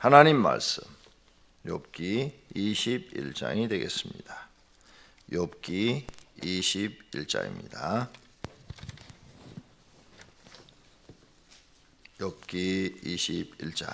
하나님 말씀 욥기 21장이 되겠습니다. 욥기 21장입니다. 욥기 21장.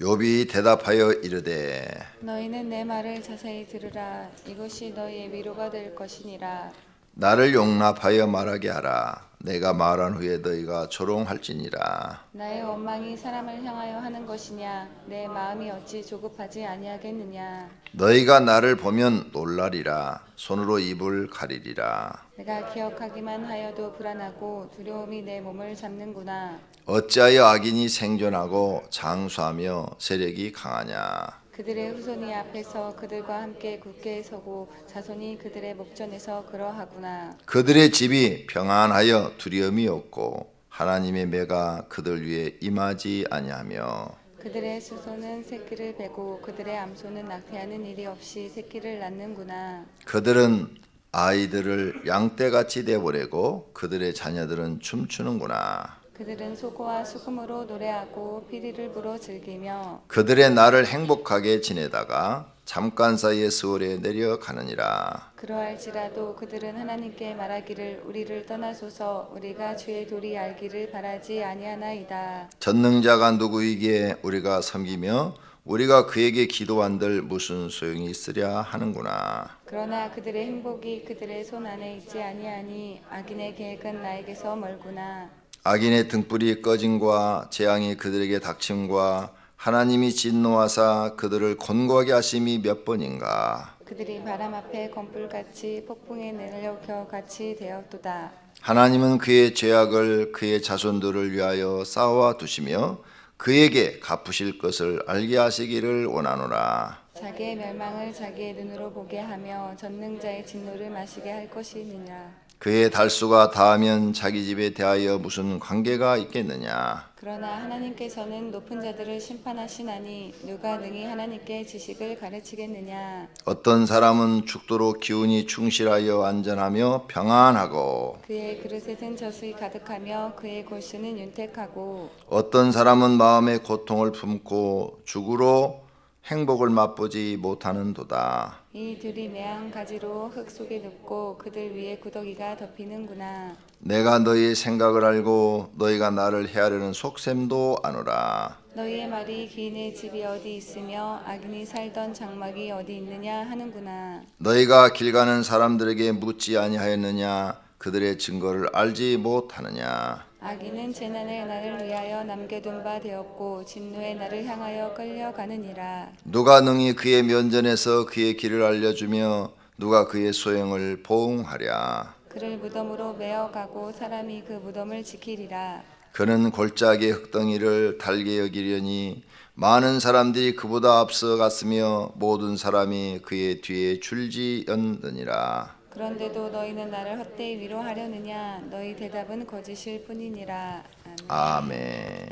욥이 대답하여 이르되 너희는 내 말을 자세히 들으라. 이것이 너희의 위로가 될 것이니라. 나를 용납하여 말하게 하라. 내가 말한 후에 너희가 조롱할지니라. 나의 원망이 사람을 향하여 하는 것이냐? 내 마음이 어찌 조급하지 아니하겠느냐? 너희가 나를 보면 놀라리라. 손으로 입을 가리리라. 내가 기억하기만 하여도 불안하고 두려움이 내 몸을 잡는구나. 어찌하여 악인이 생존하고 장수하며 세력이 강하냐? 그들의 후손이 앞에서 그들과 함께 굳게 서고 자손이 그들의 목전에서 그러하구나. 그들의 집이 평안하여 두려움이 없고 하나님의 매가 그들 위에 임하지 아니하며 그들의 수소는 새끼를 베고 그들의 암소는 낙태하는 일이 없이 새끼를 낳는구나. 그들은 아이들을 양떼같이 내보내고 그들의 자녀들은 춤추는구나. 그들은 소고와 수금으로 노래하고 피리를 불어 즐기며 그들의 날을 행복하게 지내다가 잠깐 사이에 스월에 내려가느니라. 그러할지라도 그들은 하나님께 말하기를 우리를 떠나소서. 우리가 주의 도리 알기를 바라지 아니하나이다. 전능자가 누구이기에 우리가 섬기며 우리가 그에게 기도한들 무슨 소용이 있으랴 하는구나. 그러나 그들의 행복이 그들의 손 안에 있지 아니하니 악인의 계획은 나에게서 멀구나. 악인의 등불이 꺼짐과 재앙이 그들에게 닥침과 하나님이 진노하사 그들을 곤고하게 하심이 몇 번인가. 그들이 바람 앞에 검불같이 폭풍에 내려겨 같이 되었도다. 하나님은 그의 죄악을 그의 자손들을 위하여 쌓아 두시며 그에게 갚으실 것을 알게 하시기를 원하노라. 자기의 멸망을 자기의 눈으로 보게 하며 전능자의 진노를 마시게 할 것이니라. 그의 달수가 다하면 자기 집에 대하여 무슨 관계가 있겠느냐. 그러나 하나님께서는 높은 자들을 심판하시나니 누가 능히 하나님께 지식을 가르치겠느냐. 어떤 사람은 죽도록 기운이 충실하여 안전하며 평안하고 그의 그릇에는 젖이 가득하며 그의 골수는 윤택하고 어떤 사람은 마음의 고통을 품고 죽으로 행복을 맛보지 못하는도다. 이 둘이 매한 가지로 흙 속에 눕고 그들 위에 구더기가 덮이는구나. 내가 너희의 생각을 알고 너희가 나를 헤아려는 속셈도 아노라. 너희의 말이 기인의 집이 어디 있으며 악인이 살던 장막이 어디 있느냐 하는구나. 너희가 길 가는 사람들에게 묻지 아니하였느냐. 그들의 증거를 알지 못하느냐. 악인은 재난의 날을 위하여 남겨둔 바 되었고 진노의 날을 향하여 끌려가느니라. 누가 능히 그의 면전에서 그의 길을 알려주며 누가 그의 소행을 보응하랴. 그를 무덤으로 메어가고 사람이 그 무덤을 지키리라. 그는 골짜기의 흙덩이를 달게 여기려니 많은 사람들이 그보다 앞서 갔으며 모든 사람이 그의 뒤에 줄지었느니라. 그런데도 너희는 나를 헛되이 위로하려느냐. 너희 대답은 거짓일 뿐이니라. 아멘. 아멘.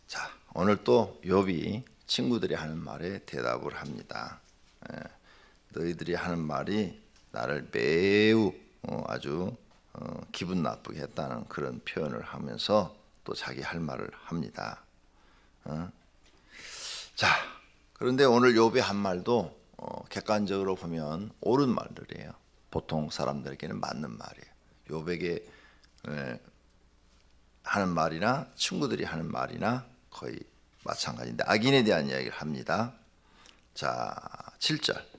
자, 오늘 또 욥이 친구들이 하는 말에 대답을 합니다. 너희들이 하는 말이 나를 매우 아주 기분 나쁘게 했다는 그런 표현을 하면서 또 자기 할 말을 합니다. 자, 그런데 오늘 욥의 한 말도 객관적으로 보면 옳은 말들이에요. 보통 사람들에게는 맞는 말이에요. 욥에게 하는 말이나 친구들이 하는 말이나 거의 마찬가지인데 악인에 대한 이야기를 합니다. 자, 7절.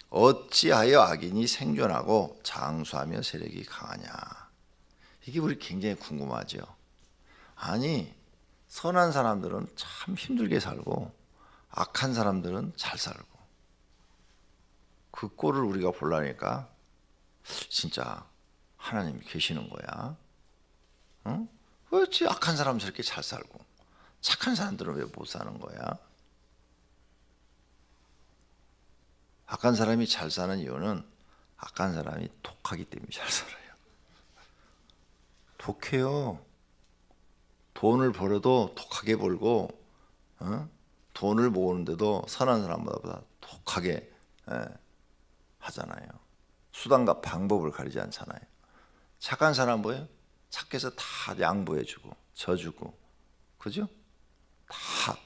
어찌하여 악인이 생존하고 장수하며 세력이 강하냐. 이게 우리 굉장히 궁금하죠. 아니, 선한 사람들은 참 힘들게 살고 악한 사람들은 잘 살고 그 꼴을 우리가 보려니까 진짜 하나님이 계시는 거야. 응? 어찌 악한 사람은 저렇게 잘 살고 착한 사람들은 왜 못 사는 거야? 악한 사람이 잘 사는 이유는 악한 사람이 독하기 때문에 잘 살아요. 독해요. 돈을 벌어도 독하게 벌고 돈을 모으는데도 선한 사람보다 독하게 하잖아요. 수단과 방법을 가리지 않잖아요. 착한 사람 뭐예요? 착해 해서 다 양보해주고 져주고, 그죠? 다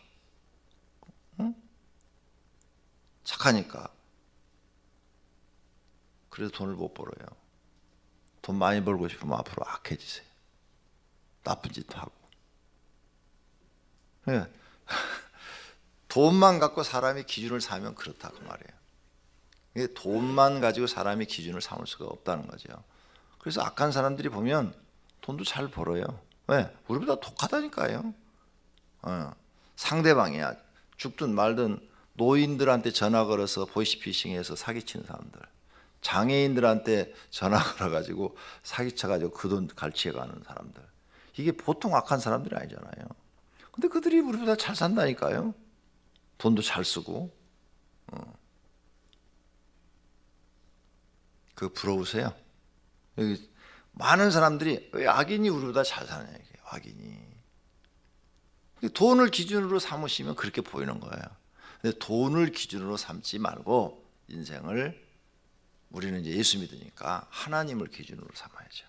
착하니까. 그래서 돈을 못 벌어요. 돈 많이 벌고 싶으면 앞으로 악해지세요. 나쁜 짓도 하고. 예. 돈만 갖고 사람이 기준을 삼으면 그렇다 그 말이에요. 이게 돈만 가지고 사람이 기준을 삼을 수가 없다는 거죠. 그래서 악한 사람들이 보면 돈도 잘 벌어요. 왜? 우리보다 독하다니까요. 상대방이야. 죽든 말든 노인들한테 전화 걸어서 보이스피싱해서 사기치는 사람들, 장애인들한테 전화 걸어가지고 사기쳐가지고 그 돈 갈취해가는 사람들, 이게 보통 악한 사람들이 아니잖아요. 근데 그들이 우리보다 잘 산다니까요. 돈도 잘 쓰고. 그 부러우세요? 여기 많은 사람들이 왜 악인이 우리보다 잘 사냐, 이게 악인이. 돈을 기준으로 삼으시면 그렇게 보이는 거예요. 근데 돈을 기준으로 삼지 말고 인생을, 우리는 이제 예수 믿으니까 하나님을 기준으로 삼아야죠.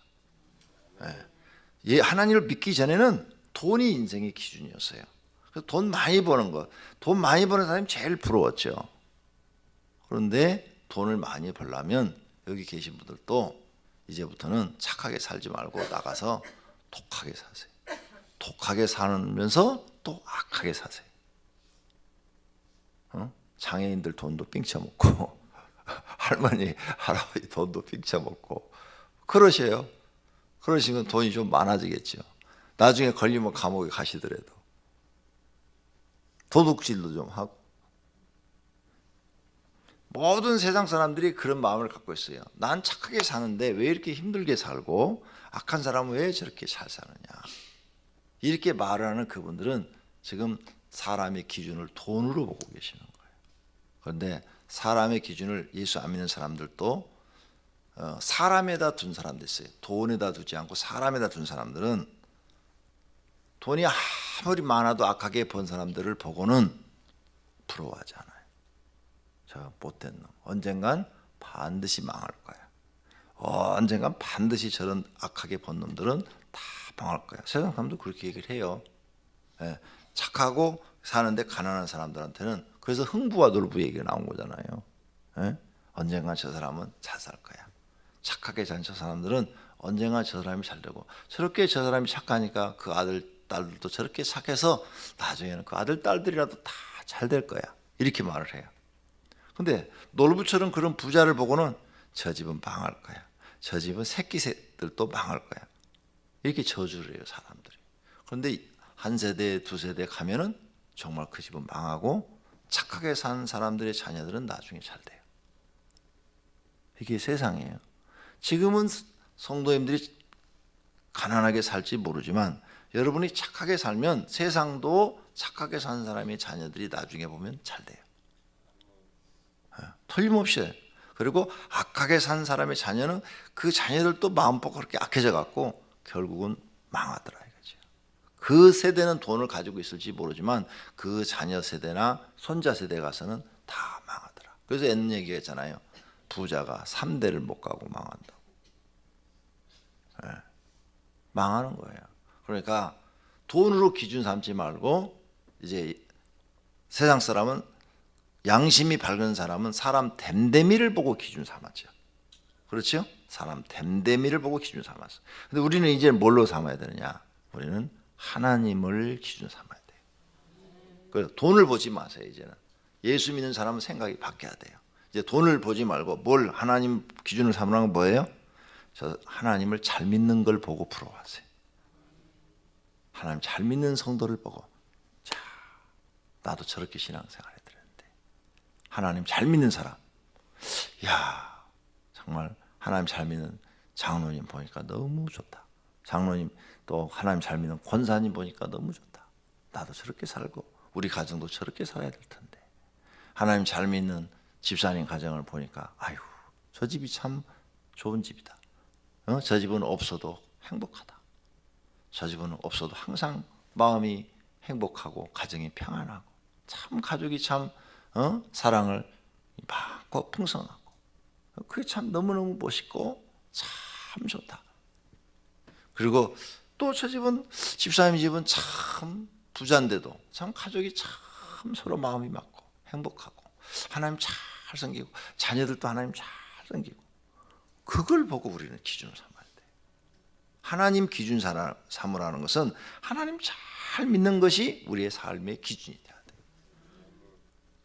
예, 하나님을 믿기 전에는 돈이 인생의 기준이었어요. 그래서 돈 많이 버는 거, 돈 많이 버는 사람이 제일 부러웠죠. 그런데 돈을 많이 벌려면 여기 계신 분들도 이제부터는 착하게 살지 말고 나가서 독하게 사세요. 독하게 살면서 또 악하게 사세요. 장애인들 돈도 삥쳐먹고 할머니, 할아버지 돈도 삥쳐먹고 그러셔요. 그러시면 돈이 좀 많아지겠죠. 나중에 걸리면 감옥에 가시더라도 도둑질도 좀 하고. 모든 세상 사람들이 그런 마음을 갖고 있어요. 난 착하게 사는데 왜 이렇게 힘들게 살고 악한 사람은 왜 저렇게 잘 사느냐, 이렇게 말하는 그분들은 지금 사람의 기준을 돈으로 보고 계시는 거예요. 그런데 사람의 기준을 예수 안 믿는 사람들도 사람에다 둔 사람도 있어요. 돈에다 두지 않고 사람에다 둔 사람들은 돈이 아무리 많아도 악하게 번 사람들을 보고는 부러워하지 않아요. 저 못된 놈, 언젠간 반드시 망할 거야. 언젠간 반드시 저런 악하게 번 놈들은 다 망할 거야. 세상 사람도 그렇게 얘기를 해요. 예, 착하고 사는데 가난한 사람들한테는 그래서 흥부와 놀부 얘기가 나온 거잖아요. 예? 언젠간 저 사람은 잘 살 거야. 착하게 산 저 사람들은 언젠간 저 사람이 잘 되고, 저렇게 저 사람이 착하니까 그 아들 딸들도 저렇게 착해서 나중에는 그 아들 딸들이라도 다 잘 될 거야, 이렇게 말을 해요. 근데 놀부처럼 그런 부자를 보고는 저 집은 망할 거야, 저 집은 새끼들도 망할 거야, 이렇게 저주를 해요 사람들이. 그런데 한 세대 두 세대 가면은 정말 그 집은 망하고 착하게 산 사람들의 자녀들은 나중에 잘 돼요. 이게 세상이에요. 지금은 성도님들이 가난하게 살지 모르지만 여러분이 착하게 살면 세상도 착하게 산 사람의 자녀들이 나중에 보면 잘 돼요. 틀림없이. 그리고 악하게 산 사람의 자녀는 그 자녀들도 마음껏 그렇게 악해져 갖고 결국은 망하더라 이거죠. 그 세대는 돈을 가지고 있을지 모르지만 그 자녀 세대나 손자 세대 가서는 다 망하더라. 그래서 옛날 얘기가 있잖아요. 부자가 3대를 못 가고 망한다고. 망하는 거예요. 그러니까 돈으로 기준 삼지 말고, 이제 세상 사람은, 양심이 밝은 사람은 사람 됨됨이를 보고 기준 삼았죠. 그렇죠? 사람 됨됨이를 보고 기준 삼았어. 근데 우리는 이제 뭘로 삼아야 되느냐? 우리는 하나님을 기준 삼아야 돼요. 그래서 돈을 보지 마세요. 이제는 예수 믿는 사람은 생각이 바뀌어야 돼요. 이제 돈을 보지 말고 뭘 하나님 기준을 삼는 건 뭐예요? 저 하나님을 잘 믿는 걸 보고 부러워하세요. 하나님 잘 믿는 성도를 보고, 자, 나도 저렇게 신앙생활 해야 되는데, 하나님 잘 믿는 사람, 야, 정말 하나님 잘 믿는 장로님 보니까 너무 좋다. 장로님 또 하나님 잘 믿는 권사님 보니까 너무 좋다. 나도 저렇게 살고 우리 가정도 저렇게 살아야 될 텐데. 하나님 잘 믿는 집사님 가정을 보니까 아유, 저 집이 참 좋은 집이다. 저 집은 없어도 행복하다. 저 집은 없어도 항상 마음이 행복하고 가정이 평안하고. 참 가족이 참 사랑을 많고 풍성하고 그게 참 너무너무 멋있고 참 좋다. 그리고 또 저 집은 집사님 집은 참 부자인데도 참 가족이 참 서로 마음이 맞고 행복하고 하나님 잘 섬기고 자녀들도 하나님 잘 섬기고 그걸 보고 우리는 기준을 삼아야 돼. 하나님 기준 삼으라는 것은 하나님 잘 믿는 것이 우리의 삶의 기준이 돼야 돼.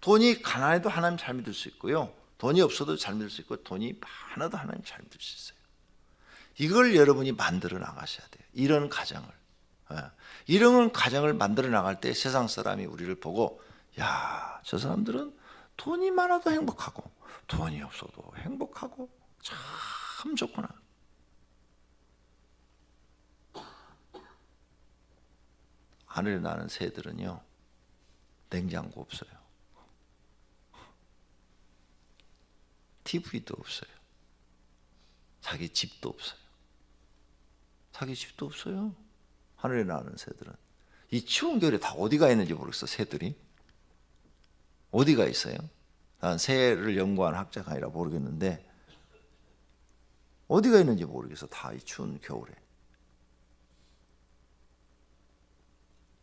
돈이 가난해도 하나님 잘 믿을 수 있고요. 돈이 없어도 잘 믿을 수 있고 돈이 많아도 하나님 잘 믿을 수 있어요. 이걸 여러분이 만들어 나가셔야 돼요. 이런 가정을. 이런 가정을 만들어 나갈 때 세상 사람이 우리를 보고 야, 저 사람들은 돈이 많아도 행복하고 돈이 없어도 행복하고 참 좋구나. 하늘에 나는 새들은요 냉장고 없어요. TV도 없어요. 자기 집도 없어요. 자기 집도 없어요. 하늘에 나는 새들은. 이 추운 겨울에 다 어디가 있는지 모르겠어. 새들이 어디가 있어요? 난 새를 연구하는 학자가 아니라 모르겠는데 어디가 있는지 모르겠어. 다 이 추운 겨울에.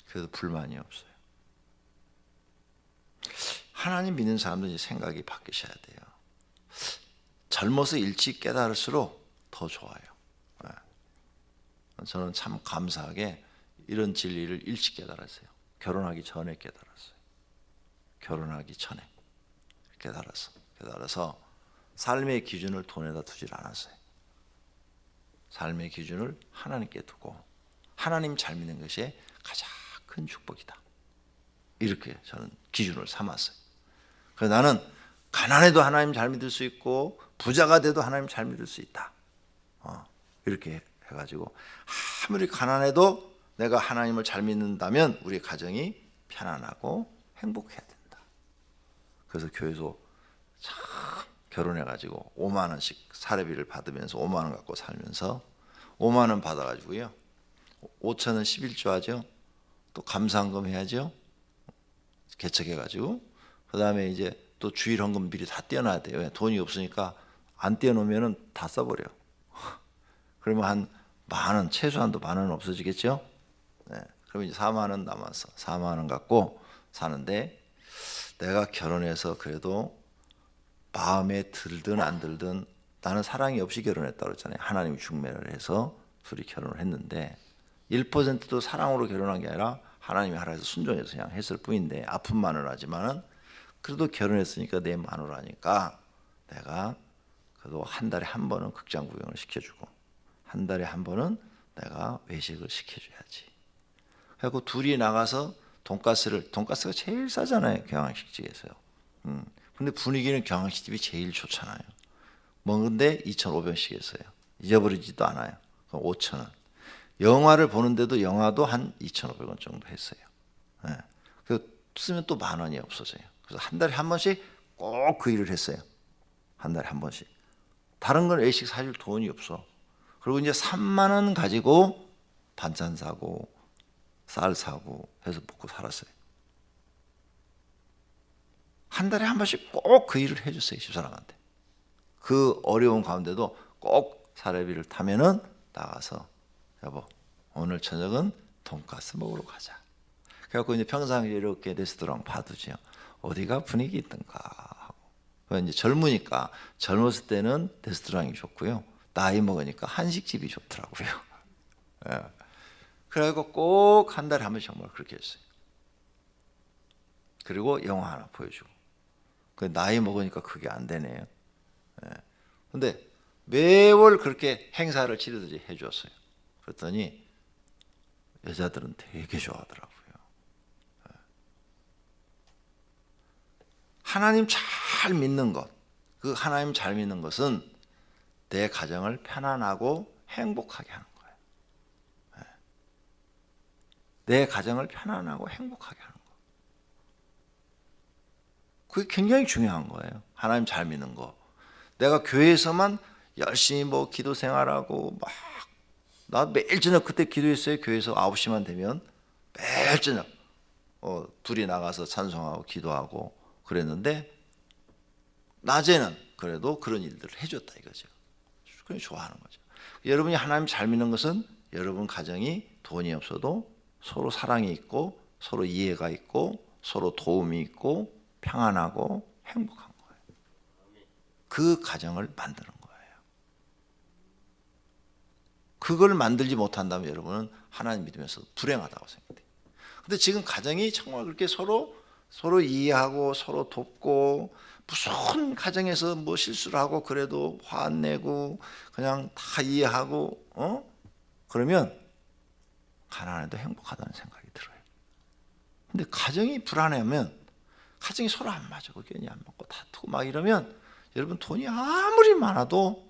그래도 불만이 없어요. 하나님 믿는 사람들은 생각이 바뀌셔야 돼요. 젊어서 일찍 깨달을수록 더 좋아요. 저는 참 감사하게 이런 진리를 일찍 깨달았어요. 결혼하기 전에 깨달았어요. 결혼하기 전에 깨달아서 삶의 기준을 돈에다 두질 않았어요. 삶의 기준을 하나님께 두고 하나님 잘 믿는 것이 가장 큰 축복이다. 이렇게 저는 기준을 삼았어요. 그래서 나는 가난해도 하나님 잘 믿을 수 있고 부자가 돼도 하나님 잘 믿을 수 있다. 이렇게 해가지고 아무리 가난해도 내가 하나님을 잘 믿는다면 우리 가정이 편안하고 행복해야 된다. 그래서 교회에서 참 결혼해가지고 5만 원씩 사례비를 받으면서 5만 원 갖고 살면서 5만 원 받아가지고요 5천 원 11조 하죠. 또 감사헌금 해야죠. 개척해가지고 그 다음에 이제 또 주일 헌금 미리 다 떼어놔야 돼요. 돈이 없으니까 안 떼어놓으면 다 써버려. 그러면 한 만 원, 최소한도 만 원은 없어지겠죠? 네. 그러면 이제 4만 원 남았어. 4만 원 갖고 사는데 내가 결혼해서 그래도 마음에 들든 안 들든 나는 사랑이 없이 결혼했다고 그랬잖아요. 하나님이 중매를 해서 둘이 결혼을 했는데 1%도 사랑으로 결혼한 게 아니라 하나님이 하라 해서 순종해서 그냥 했을 뿐인데 아픈 마누라지만은 그래도 결혼했으니까 내 마누라니까 내가 그래도 한 달에 한 번은 극장 구경을 시켜주고 한 달에 한 번은 내가 외식을 시켜줘야지. 그래서 둘이 나가서 돈가스가 제일 싸잖아요. 경양식집에서요. 근데 분위기는 경양식집이 제일 좋잖아요. 먹는데 2,500원씩 했어요. 잊어버리지도 않아요. 그럼 5,000원. 영화를 보는데도 영화도 한 2,500원 정도 했어요. 네. 그 쓰면 또 만 원이 없어져요. 그래서 한 달에 한 번씩 꼭 그 일을 했어요. 한 달에 한 번씩. 다른 건 외식 사줄 돈이 없어. 그리고 이제 3만 원 가지고 반찬 사고 쌀 사고 해서 먹고 살았어요. 한 달에 한 번씩 꼭 그 일을 해줬어요. 집사람한테. 그 어려운 가운데도 꼭 사례비를 타면은 나가서 여보 오늘 저녁은 돈가스 먹으러 가자. 그래갖고 이제 평상시에 이렇게 레스토랑 봐두죠. 어디가 분위기 있던가 하고. 이제 젊으니까 젊었을 때는 레스토랑이 좋고요. 나이 먹으니까 한식집이 좋더라고요. 예. 그래갖고 꼭 한 달에 한 번씩 정말 그렇게 했어요. 그리고 영화 하나 보여주고. 그 나이 먹으니까 그게 안 되네요. 근데 매월 그렇게 행사를 치르듯이 해줬어요. 그랬더니 여자들은 되게 좋아하더라고요. 하나님 잘 믿는 것, 그 하나님 잘 믿는 것은 내 가정을 편안하고 행복하게 하는 거예요. 내 가정을 편안하고 행복하게 하는 거예요. 그게 굉장히 중요한 거예요. 하나님 잘 믿는 거. 내가 교회에서만 열심히 뭐 기도 생활하고 나 매일 저녁 그때 기도했어요. 교회에서 9시만 되면 매일 저녁 둘이 나가서 찬송하고 기도하고 그랬는데 낮에는 그래도 그런 일들을 해줬다 이거죠. 그냥 좋아하는 거죠. 여러분이 하나님 잘 믿는 것은 여러분 가정이 돈이 없어도 서로 사랑이 있고 서로 이해가 있고 서로 도움이 있고 평안하고 행복한 거예요. 그 가정을 만드는 거예요. 그걸 만들지 못한다면 여러분은 하나님 믿으면서 불행하다고 생각해요. 근데 지금 가정이 정말 그렇게 서로 이해하고 서로 돕고 무슨 가정에서 뭐 실수를 하고 그래도 화 안 내고 그냥 다 이해하고 그러면 가난해도 행복하다는 생각이 들어요. 근데 가정이 불안해하면 가정이 서로 안 맞아. 의견이 안 맞고 다투고 막 이러면 여러분 돈이 아무리 많아도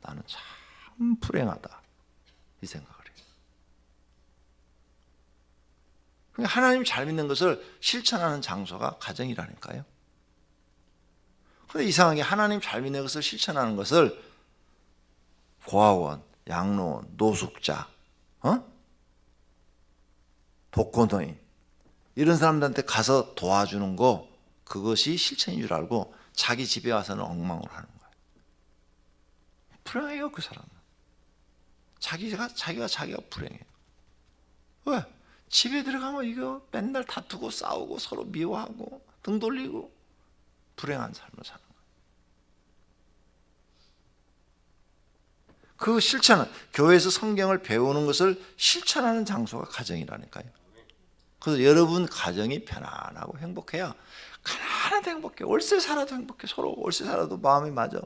나는 참 불행하다 이 생각을 해요. 그러니까 하나님 잘 믿는 것을 실천하는 장소가 가정이라니까요. 그런데 이상하게 하나님 잘 믿는 것을 실천하는 것을 고아원, 양로원, 노숙자, 독거노인 이런 사람들한테 가서 도와주는 거 그것이 실천인 줄 알고 자기 집에 와서는 엉망으로 하는 거예요. 불행해요 그 사람은. 자기가 불행해요. 왜? 집에 들어가면 이거 맨날 다투고 싸우고 서로 미워하고 등 돌리고 불행한 삶을 사는 거예요. 그 실천은 교회에서 성경을 배우는 것을 실천하는 장소가 가정이라니까요. 그래서 여러분 가정이 편안하고 행복해야 가난해도 행복해. 월세 살아도 행복해. 서로 월세 살아도 마음이 맞아.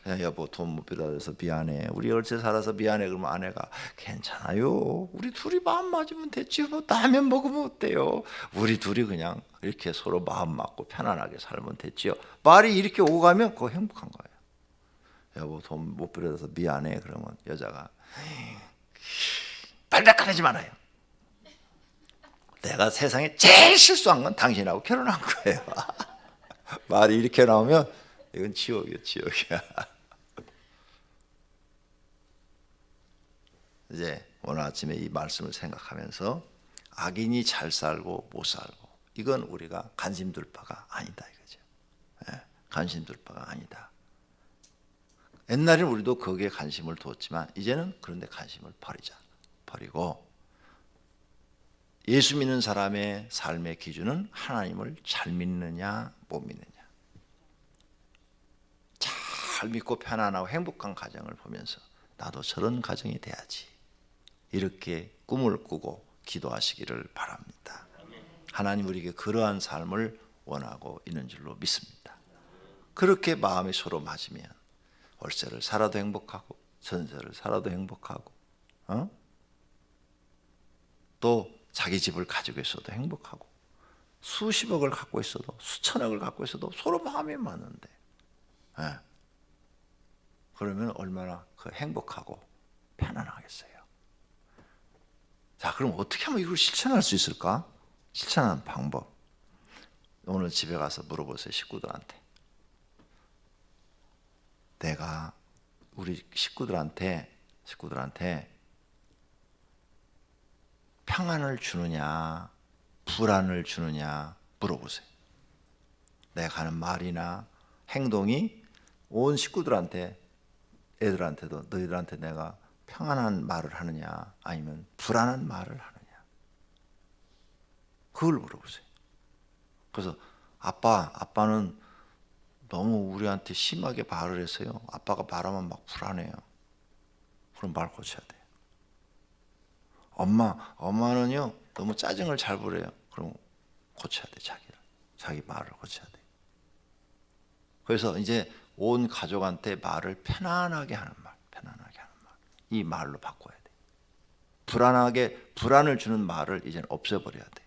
그냥 여보 돈 못 빌려줘서 미안해. 우리 월세 살아서 미안해. 그러면 아내가 괜찮아요. 우리 둘이 마음 맞으면 됐지. 뭐 라면 먹으면 어때요? 우리 둘이 그냥 이렇게 서로 마음 맞고 편안하게 살면 됐지요. 말이 이렇게 오고 가면 그거 행복한 거예요. 여보 돈 못 빌려줘서 미안해. 그러면 여자가 빨딱거리지 말아요. 내가 세상에 제일 실수한 건 당신하고 결혼한 거예요. 말이 이렇게 나오면 이건 지옥이야, 지옥이야. 이제 오늘 아침에 이 말씀을 생각하면서 악인이 잘 살고 못 살고 이건 우리가 관심 둘 바가 아니다 이거죠. 관심 둘 바가 아니다. 옛날에는 우리도 거기에 관심을 두었지만 이제는 그런 데 관심을 버리고 예수 믿는 사람의 삶의 기준은 하나님을 잘 믿느냐 못 믿느냐. 잘 믿고 편안하고 행복한 가정을 보면서 나도 저런 가정이 돼야지. 이렇게 꿈을 꾸고 기도하시기를 바랍니다. 하나님 우리에게 그러한 삶을 원하고 있는 줄로 믿습니다. 그렇게 마음이 서로 맞으면 월세를 살아도 행복하고 전세를 살아도 행복하고 또 자기 집을 가지고 있어도 행복하고 수십억을 갖고 있어도 수천억을 갖고 있어도 서로 마음이 맞는데 그러면 얼마나 행복하고 편안하겠어요. 자, 그럼 어떻게 하면 이걸 실천할 수 있을까? 실천하는 방법 오늘 집에 가서 물어보세요. 식구들한테. 내가 우리 식구들한테 평안을 주느냐 불안을 주느냐 물어보세요. 내가 하는 말이나 행동이 온 식구들한테 애들한테도 너희들한테 내가 평안한 말을 하느냐 아니면 불안한 말을 하느냐 그걸 물어보세요. 그래서 아빠는 너무 우리한테 심하게 말을 해서요. 아빠가 말하면 막 불안해요. 그럼 말 고쳐야 돼요. 엄마는요 너무 짜증을 잘 부려요. 그럼 고쳐야 돼. 자기 말을 고쳐야 돼. 그래서 이제 온 가족한테 말을 편안하게 하는 말, 이 말로 바꿔야 돼. 불안을 주는 말을 이제 없애버려야 돼.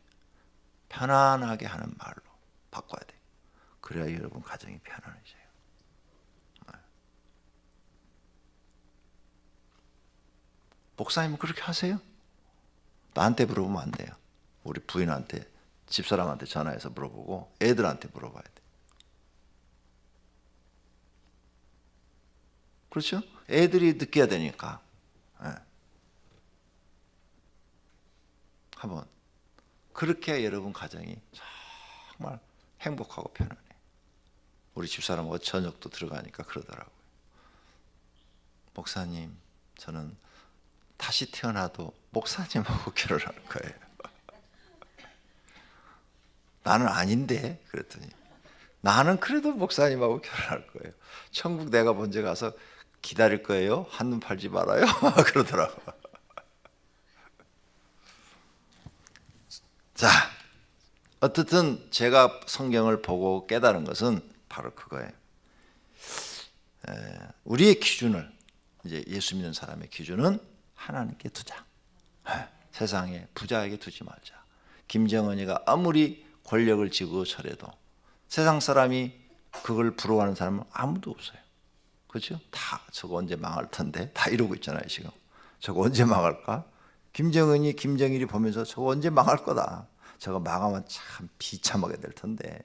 편안하게 하는 말로 바꿔야 돼. 그래야 여러분 가정이 편안해져요. 목사님은 그렇게 하세요? 나한테 물어보면 안 돼요. 우리 부인한테, 집사람한테 전화해서 물어보고 애들한테 물어봐야 돼. 그렇죠? 애들이 느껴야 되니까. 한번 그렇게 해야 여러분 가정이 정말 행복하고 편안해. 우리 집사람하고 저녁도 들어가니까 그러더라고요. 목사님, 저는 다시 태어나도 목사님하고 결혼할 거예요. 나는 아닌데 그랬더니 나는 그래도 목사님하고 결혼할 거예요. 천국 내가 먼저 가서 기다릴 거예요. 한눈 팔지 말아요. 그러더라고요. 자, 어쨌든 제가 성경을 보고 깨달은 것은 바로 그거예요. 우리의 기준을, 이제 예수 믿는 사람의 기준은 하나님께 두자. 세상에 부자에게 두지 말자. 김정은이가 아무리 권력을 쥐고 저래도 세상 사람이 그걸 부러워하는 사람은 아무도 없어요. 그렇죠? 다 저거 언제 망할 텐데 다 이러고 있잖아요 지금. 저거 언제 망할까? 김정은이 김정일이 보면서 저거 언제 망할 거다. 저거 망하면 참 비참하게 될 텐데.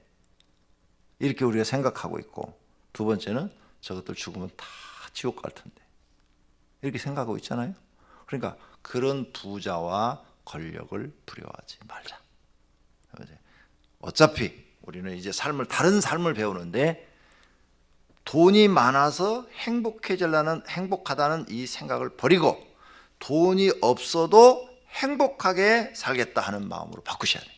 이렇게 우리가 생각하고 있고, 두 번째는 저것들 죽으면 다 지옥 갈 텐데. 이렇게 생각하고 있잖아요. 그러니까 그런 부자와 권력을 부려워하지 말자. 어차피 우리는 이제 다른 삶을 배우는데 돈이 많아서 행복하다는 이 생각을 버리고 돈이 없어도 행복하게 살겠다 하는 마음으로 바꾸셔야 돼요.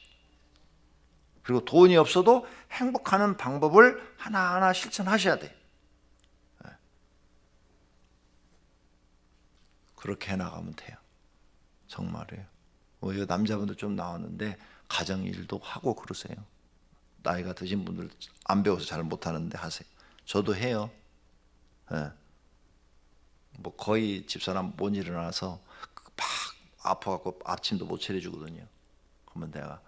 그리고 돈이 없어도 행복하는 방법을 하나하나 실천하셔야 돼요. 그렇게 해나가면 돼요. 정말이에요. 이 남자분들 좀 나왔는데 가정일도 하고 그러세요. 나이가 드신 분들 안 배워서 잘 못하는데 하세요. 저도 해요. 뭐 거의 집사람 못 일어나서 막 아파갖고 아침도 못 차려주거든요. 그러면 내가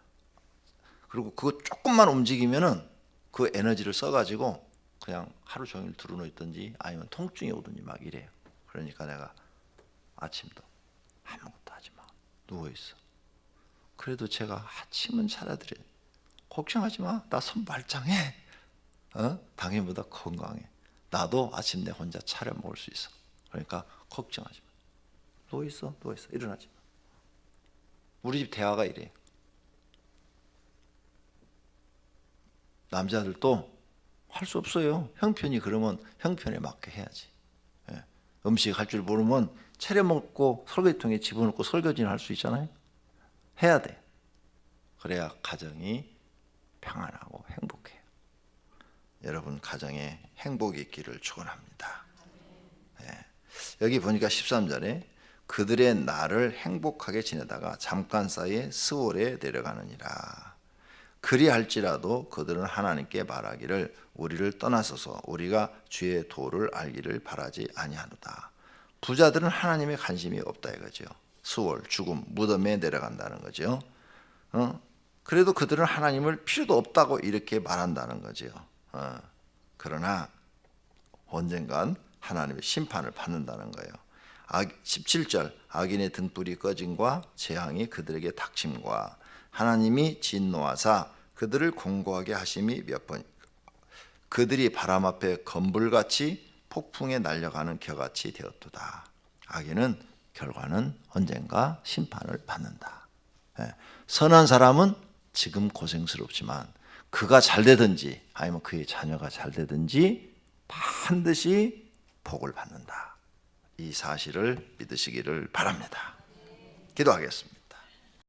그리고 그거 조금만 움직이면은 그 에너지를 써가지고 그냥 하루 종일 들어누워 있든지 아니면 통증이 오든지 막 이래요. 그러니까 내가 아침도 아무것도 하지 마. 누워있어. 그래도 제가 아침은 차려드려요. 걱정하지 마. 나 손 말짱해. 당연보다 건강해. 나도 아침 내 혼자 차려 먹을 수 있어. 그러니까 걱정하지 마. 누워있어. 일어나지 마. 우리 집 대화가 이래요. 남자들도 할 수 없어요. 형편이 그러면 형편에 맞게 해야지. 음식 할 줄 모르면 차려 먹고 설거지통에 집어넣고 설거지는 할 수 있잖아요. 해야 돼. 그래야 가정이 평안하고 행복해요. 여러분 가정에 행복이 있기를 축원합니다. 여기 보니까 13절에 그들의 날을 행복하게 지내다가 잠깐 사이에 스올에 내려가느니라. 그리할지라도 그들은 하나님께 말하기를 우리를 떠나소서 우리가 주의 도를 알기를 바라지 아니하노다. 부자들은 하나님의 관심이 없다 이거죠. 수월, 죽음, 무덤에 내려간다는 거죠. 그래도 그들은 하나님을 필요도 없다고 이렇게 말한다는 거죠. 그러나 언젠간 하나님의 심판을 받는다는 거예요. 17절 악인의 등불이 꺼짐과 재앙이 그들에게 닥침과 하나님이 진노하사 그들을 공고하게 하심이 몇 번 그들이 바람 앞에 검불같이 폭풍에 날려가는 겨같이 되었도다. 악인은 결과는 언젠가 심판을 받는다. 선한 사람은 지금 고생스럽지만 그가 잘 되든지 아니면 그의 자녀가 잘 되든지 반드시 복을 받는다. 이 사실을 믿으시기를 바랍니다. 기도하겠습니다.